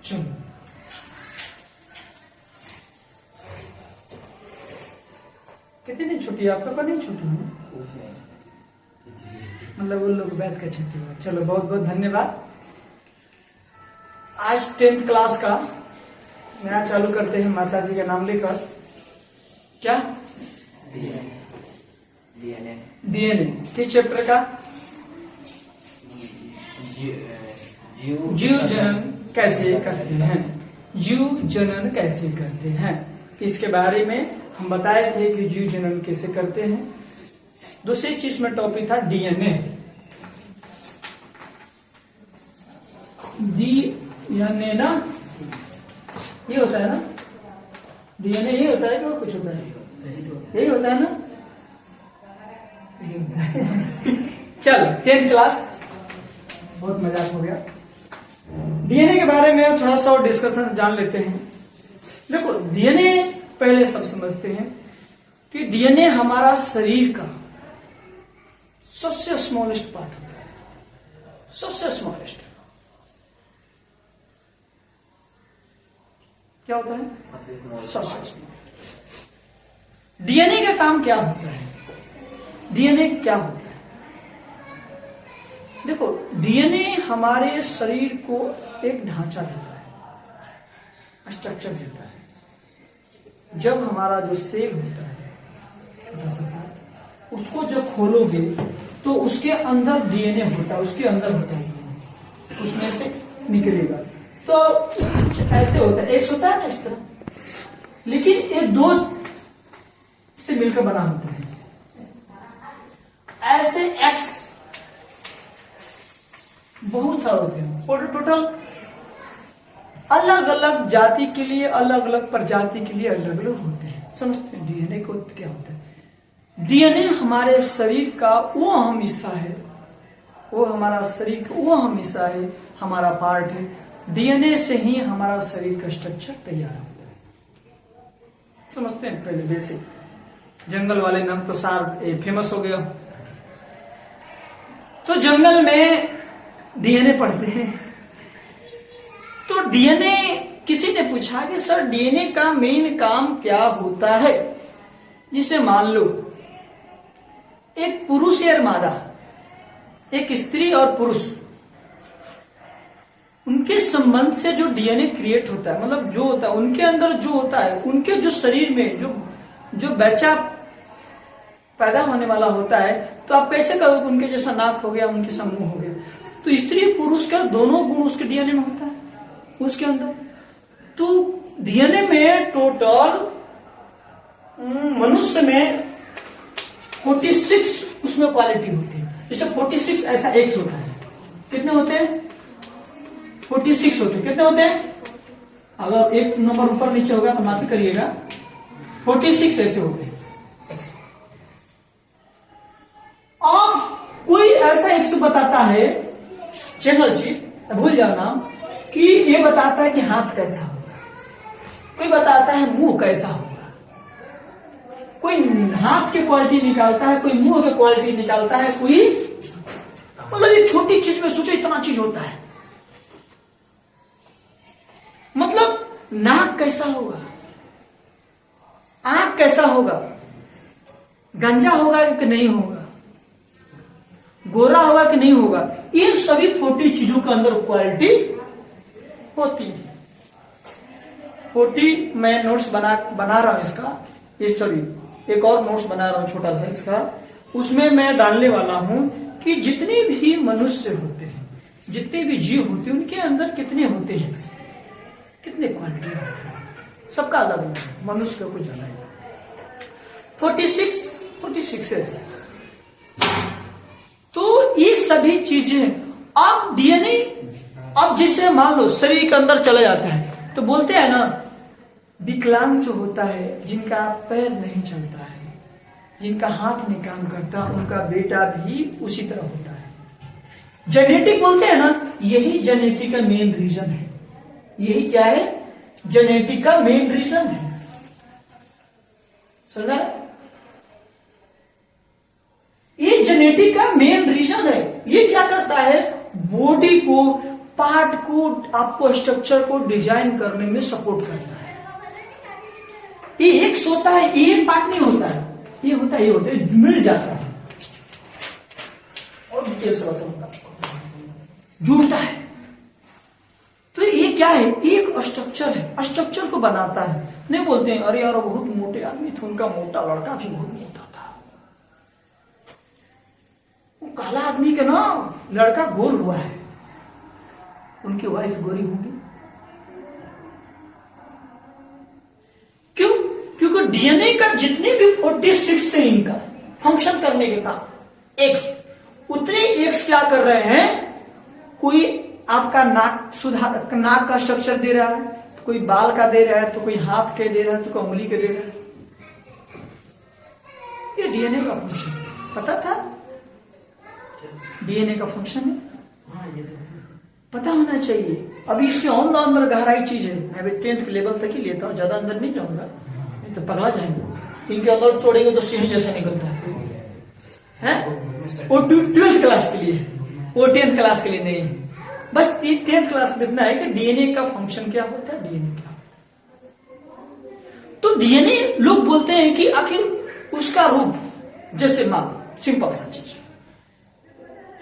चलो कितनी छुट्टी आपका पर नहीं छुट्टी है, मतलब उन लोग बैच का छुट्टी हुआ। चलो बहुत बहुत धन्यवाद। आज 10th क्लास का नया चालू करते हैं माता जी का नाम लेकर। क्या डीएनए किस चैप्टर का? जीव जनन कैसे करते हैं, जीव जनन कैसे करते हैं, इसके बारे में हम बताए थे कि जीव जनन कैसे करते हैं। दूसरी चीज में टॉपिक था डीएनए। डीएनए ना ये होता है ना, डीएनए ये होता है कि वो कुछ होता है? यही होता है ना। चल 10th क्लास बहुत मजाक हो गया। डीएनए के बारे में थोड़ा सा और डिस्कशन जान लेते हैं। देखो डीएनए पहले सब समझते हैं कि डीएनए हमारा शरीर का सबसे स्मॉलेस्ट पार्ट होता है, सबसे स्मॉलेस्ट। क्या होता है? सबसे स्मॉल। डीएनए का काम क्या होता है? डीएनए क्या होता है? देखो डीएनए हमारे शरीर को एक ढांचा देता है, स्ट्रक्चर देता है। जब हमारा जो सेल होता है छोटा सा, उसको जब खोलोगे तो उसके अंदर डीएनए होता है, उसके अंदर होता है, उसमें से निकलेगा। तो ऐसे होता है, एक होता है ना इस तरह, लेकिन ये दो से मिलकर बना होता है। ऐसे एक्स बहुत सारे होते हैं, टोटल अलग अलग जाति के लिए, अलग अलग प्रजाति के लिए अलग अलग होते हैं। समझते हैं डीएनए को क्या होता है? डीएनए हमारे शरीर का वो अहम हिस्सा है, वो हमारा शरीर का वो अहम हिस्सा है, हमारा पार्ट है। डीएनए से ही हमारा शरीर का स्ट्रक्चर तैयार होता है। समझते हैं पहले बेसिक। जंगल वाले नाम तो सार फेमस हो गया। तो जंगल में डीएनए पढ़ते हैं। तो डीएनए किसी ने पूछा कि सर डीएनए का मेन काम क्या होता है? जिसे मान लो एक पुरुष और मादा, एक स्त्री और पुरुष, उनके संबंध से जो डीएनए क्रिएट होता है, मतलब जो होता है उनके अंदर जो होता है, उनके जो शरीर में जो बच्चा पैदा होने वाला होता है, तो आप कैसे कहोगे उनके जैसा नाक हो गया, उनके जैसा मुंह हो गया? तो स्त्री पुरुष का दोनों गुण उसके डीएनए में होता है, उसके अंदर। तो डीएनए में टोटल मनुष्य में 46 उसमें क्वालिटी होती है। जैसे 46 ऐसा एक्स होता है, कितने होते हैं? 46 होते हैं। कितने होते हैं? अगर एक नंबर ऊपर नीचे होगा तो माफी करिएगा, 46 ऐसे होते हैं। अब कोई ऐसा एक्स बताता है, चैनल चीज भूल जाओ नाम, कि ये बताता है कि हाथ कैसा होगा, कोई बताता है मुंह कैसा होगा, कोई हाथ की क्वालिटी निकालता है, कोई मुंह की क्वालिटी निकालता है, कोई मतलब ये छोटी चीज में सोचो इतना चीज होता है। मतलब नाक कैसा होगा, आंख कैसा होगा, गंजा होगा कि नहीं होगा, गोरा होगा कि नहीं होगा, इन सभी 40 चीजों के अंदर क्वालिटी होती है। 40 मैं नोट्स बना रहा हूं इसका, ये सॉरी एक और नोट्स बना रहा हूं छोटा सा इसका, उसमें मैं डालने वाला हूं कि जितने भी मनुष्य होते हैं, जितने भी जीव होते हैं, उनके अंदर कितने होते हैं, कितने क्वालिटी होते हैं, सबका अलग अलग है, मनुष्य का कुछ अलग है। 46 ऐसा। तो ये सभी चीजें अब डीएनए, अब जिसे मान लो शरीर के अंदर चला जाता है, तो बोलते हैं ना विकलांग जो होता है, जिनका पैर नहीं चलता है, जिनका हाथ नहीं काम करता, उनका बेटा भी उसी तरह होता है। जेनेटिक बोलते हैं ना, यही जेनेटिक का मेन रीजन है। यही क्या है? जेनेटिक का मेन रीजन है। समझा? ये जेनेटिक का मेन रीजन है। ये क्या करता है? बॉडी को पार्ट को, आपको स्ट्रक्चर को डिजाइन करने में सपोर्ट करता है। ये एक होता है, ये एक पार्ट नहीं होता है, ये होता है, ये होता है, मिल जाता है और डिटेल से बताऊंगा, जुड़ता है। तो ये क्या है? एक स्ट्रक्चर है, स्ट्रक्चर को बनाता है। नहीं बोलते हैं अरे यार बहुत मोटे आदमी थे, उनका मोटा लड़का भी बहुत मोटा था, वो काला आदमी के ना लड़का गोर हुआ है, उनकी वाइफ गोरी होगी। क्यों? क्योंकि डीएनए का जितने भी 46 है इनका फंक्शन करने के काम एक्स, उतने एक्स क्या कर रहे हैं? कोई आपका नाक सुधार, नाक का स्ट्रक्चर दे रहा है, तो कोई बाल का दे रहा है, तो कोई हाथ के दे रहा है, तो कोई उंगली के दे रहा है। ये डीएनए का फंक्शन पता था? डीएनए का फंक्शन है, पता होना चाहिए। अभी इसके अंदर गहराई चीज है, मैं अभी 10th के लेवल तक ही लेता हूँ, ज्यादा अंदर नहीं जाऊंगा, नहीं तो पगला जाएंगे। इनके अंदर छोड़ेंगे तो सीढ़ी जैसा निकलता है, वो 12th क्लास के लिए, वो 10th क्लास के लिए नहीं। बस 10th क्लास में इतना है कि डीएनए का फंक्शन क्या होता है, डीएनए क्या होता है। तो डीएनए लोग बोलते हैं कि आखिर उसका रूप, जैसे मान सिंपल सा चीज,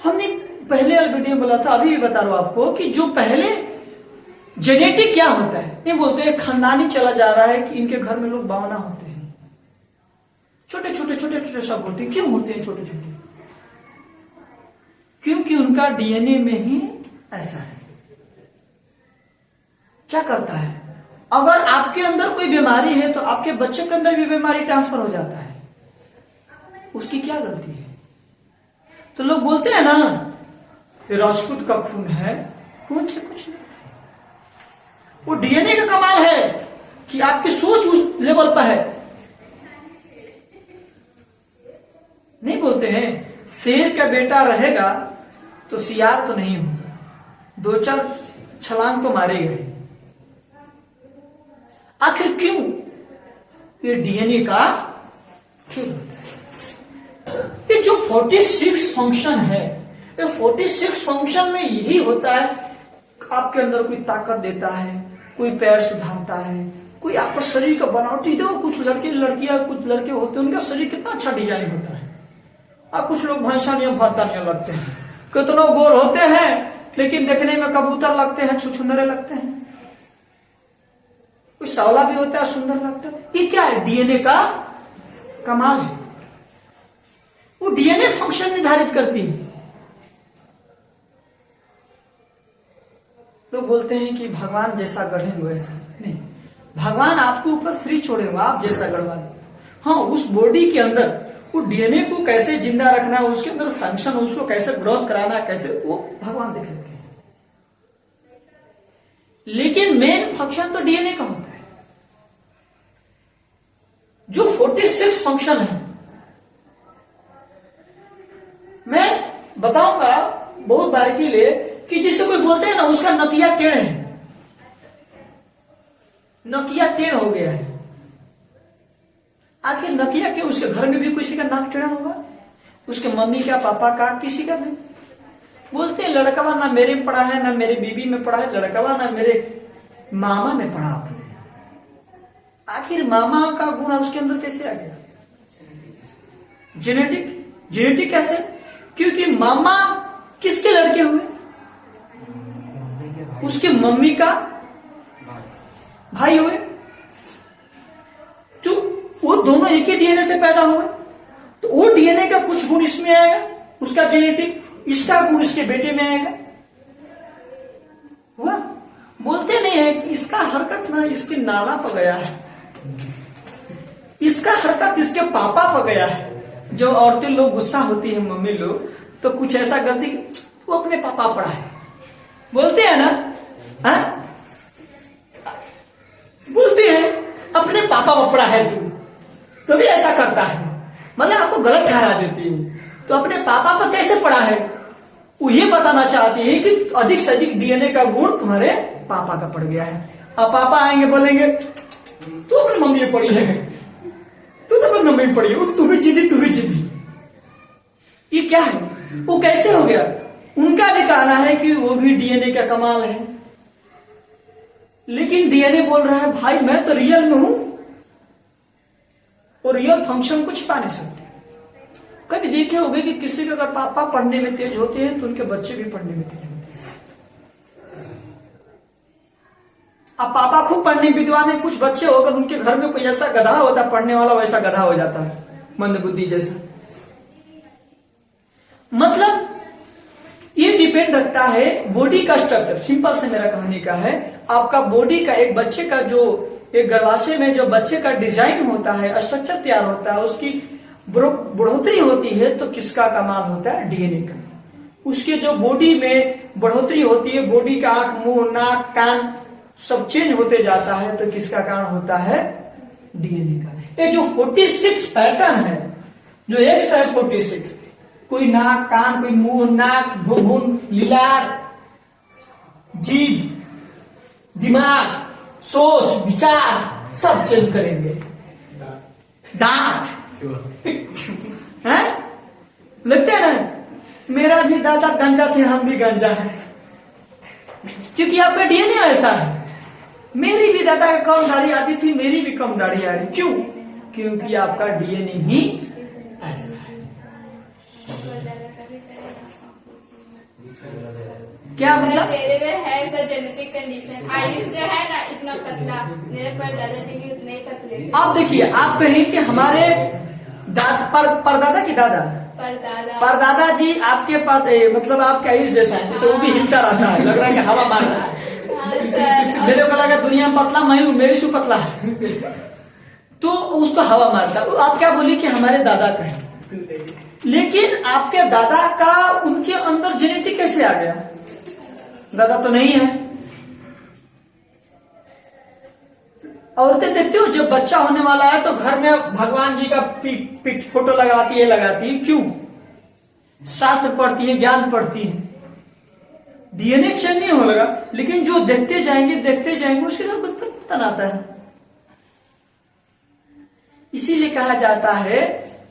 हमने पहले वाले वीडियो में बोला था, अभी भी बता रहा हूं आपको कि जो पहले जेनेटिक क्या होता है, नहीं बोलते हैं खानदानी चला जा रहा है कि इनके घर में लोग बावना होते हैं, छोटे छोटे सब होते हैं। क्यों होते हैं छोटे छोटे? क्योंकि उनका डीएनए में ही ऐसा है। क्या करता है? अगर आपके अंदर कोई बीमारी है तो आपके बच्चे के अंदर भी बीमारी ट्रांसफर हो जाता है, उसकी क्या गलती है? तो लोग बोलते हैं ना राजपूत का खून है, खून से कुछ नहीं, वो डीएनए का कमाल है कि आपकी सोच उस लेवल पर है। नहीं बोलते हैं शेर का बेटा रहेगा तो सियार तो नहीं होगा, 2-4 छलांग तो मारे गए। आखिर क्यों? ये डीएनए का क्यों? ये जो 46 फंक्शन है, ये 46 फंक्शन में यही होता है, आपके अंदर कोई ताकत देता है, कोई पैर सुधारता है, कोई आपका शरीर का बनावटी दो। कुछ लड़के लड़कियां, कुछ लड़के होते हैं उनका शरीर कितना अच्छा डिजाइन होता है, और कुछ लोग भैंसानिया भातानिया लगते हैं, कितना गोर होते हैं लेकिन देखने में कबूतर लगते हैं, छुछुंदरे लगते हैं, कोई सांवला भी होता है, सुंदर लगता है। ये क्या है? डीएनए का कमाल है। वो डीएनए फंक्शन निर्धारित करती है। लोग बोलते हैं कि भगवान जैसा गढ़ेंगे वैसा नहीं, भगवान आपके ऊपर फ्री छोड़ेगा, आप जैसा गढ़वा। हाँ, उस बॉडी के अंदर वो डीएनए को कैसे जिंदा रखना है, उसके अंदर फंक्शन, उसको कैसे ग्रोथ कराना, कैसे, वो भगवान देख लेते हैं। लेकिन मेन फंक्शन तो डीएनए का होता है। जो 46 फंक्शन है मैं बताऊंगा बहुत बारीकी ले, कि जिसे कोई बोलते हैं ना उसका नकिया टेढ़ है, नकिया टेढ़ हो गया है। आखिर नकिया क्यों? उसके घर में भी किसी का नाक टेढ़ा होगा, उसके मम्मी का, पापा का, किसी का नहीं। बोलते हैं लड़कवा ना मेरे में पढ़ा है, ना मेरे बीबी में पढ़ा है, लड़कवा ना मेरे मामा में पढ़ा आपने। आखिर मामा का गुण उसके अंदर कैसे आ गया? जेनेटिक कैसे? क्योंकि मामा किसके लड़के हुए? उसके मम्मी का भाई हुए, तो वो दोनों एक ही डीएनए से पैदा हुए, तो वो डीएनए का कुछ गुण इसमें आएगा, उसका जेनेटिक, इसका गुण इसके बेटे में आएगा। हुआ? बोलते नहीं है कि इसका हरकत ना इसके नाना पर गया है, इसका हरकत इसके पापा पर गया है। जो औरतें लोग गुस्सा होती है, मम्मी लोग, तो कुछ ऐसा गलती वो अपने पापा पढ़ा है, बोलते हैं ना, हाँ? बोलते हैं अपने पापा पर पढ़ा है तू, तो भी ऐसा करता है, मतलब आपको गलत ठहरा देती है। तो अपने पापा पर कैसे पढ़ा है, वो ये बताना चाहती है कि अधिक से अधिक डीएनए का गुण तुम्हारे पापा का पड़ गया है। अब पापा आएंगे बोलेंगे तू अपनी मम्मी में पढ़ी है, तू तो अपनी मम्मी में पढ़ी है, तू भी जिद्दी, तू भी जिद्दी। ये क्या है? वो कैसे हो गया? उनका भी कहना है कि वो भी डीएनए का कमाल है, लेकिन डीएनए बोल रहा है भाई मैं तो रियल में हूं और रियल फंक्शन को छिपा नहीं सकते। कभी देखे होंगे कि किसी के अगर पापा पढ़ने में तेज होते हैं तो उनके बच्चे भी पढ़ने में तेज होते हैं। अब पापा खूब पढ़ने विद्वान है, कुछ बच्चे होकर उनके घर में कोई ऐसा गधा होता है पढ़ने वाला, वैसा गधा हो जाता है, मंदबुद्धि जैसा। मतलब ये डिपेंड रखता है बॉडी का स्ट्रक्चर। सिंपल से मेरा कहने का है, आपका बॉडी का एक बच्चे का जो एक गर्भाशय में जो बच्चे का डिजाइन होता है, स्ट्रक्चर तैयार होता है, उसकी बढ़ोतरी होती है तो किसका कमाल होता है? डीएनए का। उसके जो बॉडी में बढ़ोतरी होती है, बॉडी का आंख, मुंह, नाक, कान सब चेंज होते जाता है तो किसका कारण होता है? डीएनए का। ये जो 46 पैटर्न है, जो एक्स है 46, कोई नाक, कान, कोई मुंह, नाक, भ्रूण, लीलार, जीभ, दिमाग, सोच, विचार सब चेंज करेंगे। दांत हैं? लगते हैं ना, मेरा भी दादा गंजा थे, हम भी गंजा है, क्योंकि आपका डीएनए ऐसा है। मेरी भी दादा का कम दाढ़ी आती थी, मेरी भी कम दाढ़ी आ रही। क्यों? क्योंकि आपका डीएनए ही ऐसा है। क्या मतलब? मेरे में है सर जेनेटिक कंडीशन, आयुष जो है ना इतना पतला, मेरे पर दादाजी भी उतने ही पतले। आप देखिए, आप कहें कि हमारे परदादा की दादा, परदादा जी आपके पास मतलब आपका आयुष जैसा है, जैसे वो भी हिलता रहता है, लग रहा है कि हवा मार रहा है। मेरे को लगा दुनिया में पतला मैं हूं, मेरी से पतला है तो उसको हवा मारता। आप क्या बोली कि हमारे दादा का है, लेकिन आपके दादा का उनके अंदर जेनेटिक कैसे आ गया? दादा तो नहीं है। औरतें देखते हो जब बच्चा होने वाला है तो घर में भगवान जी का फोटो लगाती है। क्यों? शास्त्र पढ़ती है, ज्ञान पढ़ती है। डीएनए चेंज नहीं होगा, लेकिन जो देखते जाएंगे उसके साथ परिवर्तन आता है। इसीलिए कहा जाता है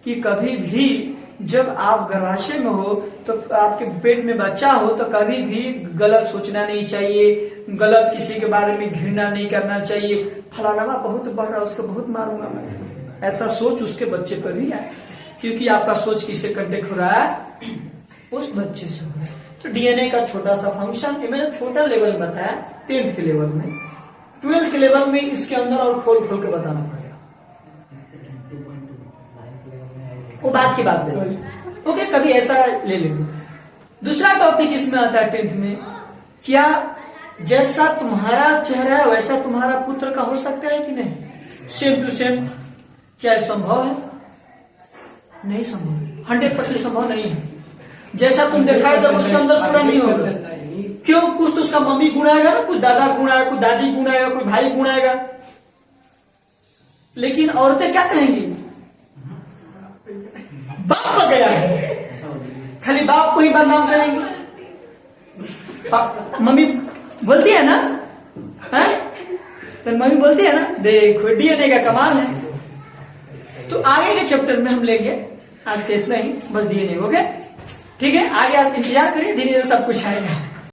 कि कभी भी जब आप गर्भाशय में हो तो आपके पेट में बच्चा हो तो कभी भी गलत सोचना नहीं चाहिए, गलत किसी के बारे में घृणा नहीं करना चाहिए। फलाना बहुत बढ़ रहा है, उसको बहुत मारूंगा मैं, ऐसा सोच उसके बच्चे पर भी आए, क्योंकि आपका सोच किससे कंटेक्ट हो रहा है? उस बच्चे से हो रहा है। तो डीएनए का छोटा सा फंक्शन मैंने छोटा लेवल बताया, 10th के लेवल में, 12th के लेवल में इसके अंदर और खोल के बताना पड़ेगा, वो बात की बात है। ओके, कभी ऐसा ले लेंगे। दूसरा टॉपिक इसमें आता है 10th में, क्या जैसा तुम्हारा चेहरा है वैसा तुम्हारा पुत्र का हो सकता है कि नहीं? सेम टू सेम, क्या संभव है? नहीं संभव, 100% संभव नहीं है। जैसा तुम देखा है जब उसके अंदर पूरा नहीं होगा। क्यों? कुछ तो उसका मम्मी गुण आएगा ना, कुछ दादा गुण आएगा, कुछ दादी गुण आएगा, कोई भाई गुण आएगा। लेकिन औरतें क्या कहेंगी? बाप आ गया है, खाली बाप को ही बदनाम करेंगे। मम्मी बोलती है ना, है? तो मम्मी बोलती है ना, देखो डीएनए का कमाल है। तो आगे के चैप्टर में हम लेंगे, आज के इतना ही, बस डीएनए। ओके, ठीक है, आगे आप इंतजार करिए, धीरे धीरे सब कुछ आएगा।